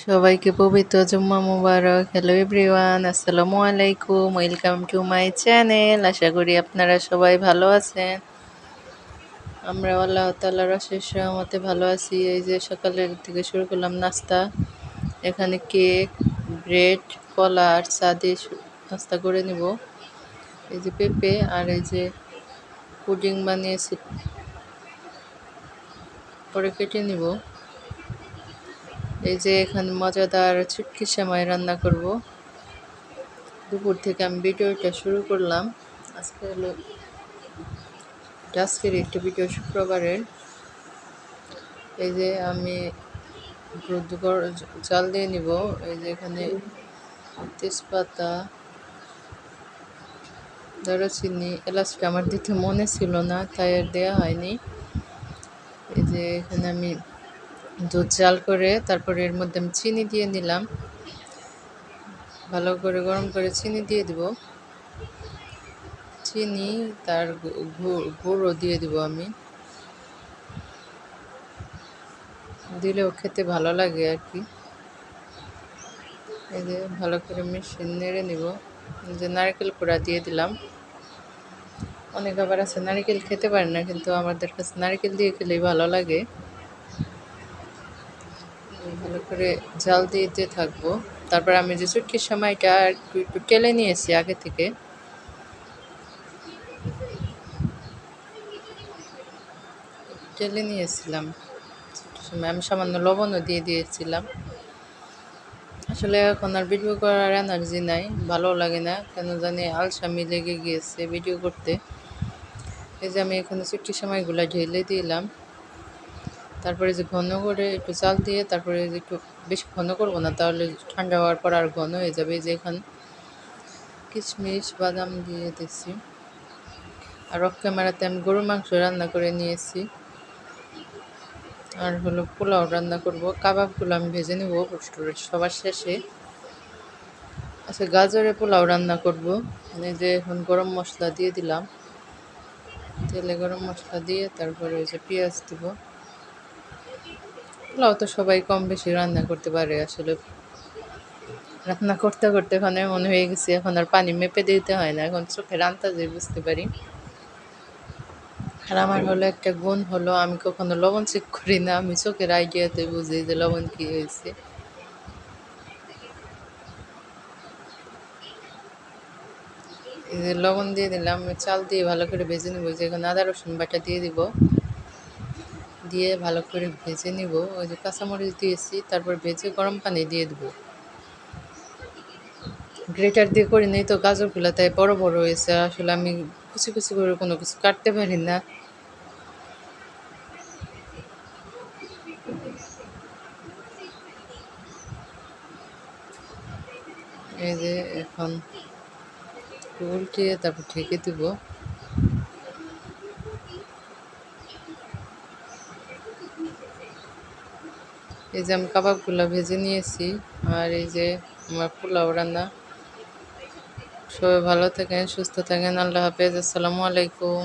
সবাইকে পবিত্র জুম্মা মুবারক। Hello everyone, আসসালামু আলাইকুম, ওয়েলকাম টু মাই চ্যানেল। আশা করি আপনারা সবাই ভালো আছেন। আমরা আল্লাহ তাআলার অশেষ রহমতে ভালো আছি। এই যে সকালের থেকে শুরু করলাম নাস্তা। এখানে কেক, ব্রেড, কলা আর চা দিয়ে নাস্তা করে নিব। এই যে পেঁপে আর এই যে পুডিং বানিয়েছি, পরে কেটে নিব। এই যে এখানে মজাদার চুটকি সেমাই রান্না করব। দুপুর থেকে আমি ভিডিওটা শুরু করলাম। আজকের একটি ভিডিও শুক্রবারের। এই যে আমি দুধ চাল দিয়ে নিব। এই যে এখানে তেজপাতা, দারুচিনি, এলাচটা আমার দিতে মনে ছিল না, তাই আর দেওয়া হয়নি। এই যে এখানে আমি দুধ জাল করে তারপরে এর মধ্যে আমি চিনি দিয়ে নিলাম। ভালো করে গরম করে চিনি দিয়ে দিব। চিনি তার গুঁড়ো দিয়ে দিব আমি, দিলেও খেতে ভালো লাগে আর কি। এই যে ভালো করে মিশিয়ে নেড়ে নিব। এই যে নারকেল কোড়া দিয়ে দিলাম। অনেক আবার আছে নারকেল খেতে পারে না, কিন্তু আমাদের কাছে নারকেল দিয়ে খেলেই ভালো লাগে। ভালো করে জাল দিতে থাকবো। তারপর আমি যে চুটকির সময়টা একটু টেলে নিয়েছি আগে থেকে। টেলে নিয়েছিলাম সময় আমি সামান্য লবণও দিয়ে দিয়েছিলাম। আসলে এখন আর ভিডিও করার এনার্জি নাই, ভালো লাগে না, কেন জানি আলসামি লেগে গিয়েছে ভিডিও করতে। এই যে আমি এখানে চুটকির সময়গুলো ঢেলে দিলাম। তারপরে যে ঘন করে একটু চাল দিয়ে তারপরে যে একটু বেশি ঘন করবো না, তাহলে ঠান্ডা হওয়ার পর আর ঘন হয়ে যাবে। যে এখানে কিশমিশ বাদাম দিয়ে দিচ্ছি। আর অফ ক্যামেরাতে আমি গরুর মাংস রান্না করে নিয়েছি। আর হলো পোলাও রান্না করব। কাবাবগুলো আমি ভেজে নেব সবার শেষে। আচ্ছা, গাজরে পোলাও রান্না করব। এই যে এখন গরম মশলা দিয়ে দিলাম, তেলে গরম মশলা দিয়ে তারপরে ওই যে পেঁয়াজ দিব। পোলাও তো সবাই কম বেশি রান্না করতে পারে। আসলে রান্না করতে করতে এখন মনে হয়ে গেছে এখন আর পানি মেপে দিতে হয় না, এখন চোখের আন্দাজে বুঝতে পারি। আর আমার হলো একটা গুণ হলো, আমি কখনো লবণ চেক করি না, আমি চোখের আইডিয়াতে বুঝি যে লবণ কি হয়েছে। এই যে লবণ দিয়ে দিলাম, চাল দিয়ে ভালো করে ভেজে নিব। যে এখন আদা রসুন বাটা দিয়ে দিব, দিয়ে ভালো করে ভেজে নিব। ওই যে কাঁচামরিচ দিয়েছি, তারপর ভেজে গরম পানি দিয়ে দেবো। গ্রেটার দিয়ে করি নেই তো গাজরগুলো, তাই বড় বড় হয়েছে। আসলে আমি কুচি কুচি করে কোনো কিছু কাটতে পারি না। এই যে এখন উল্টিয়ে তারপর ঢেকে দিব। এই যে আমি কাবাবগুলো ভেজে নিয়েছি। আর এই যে আমার পোলাও রান্না। সবাই ভালো থাকেন, সুস্থ থাকেন। আল্লাহ হাফেজ, আসসালামু আলাইকুম।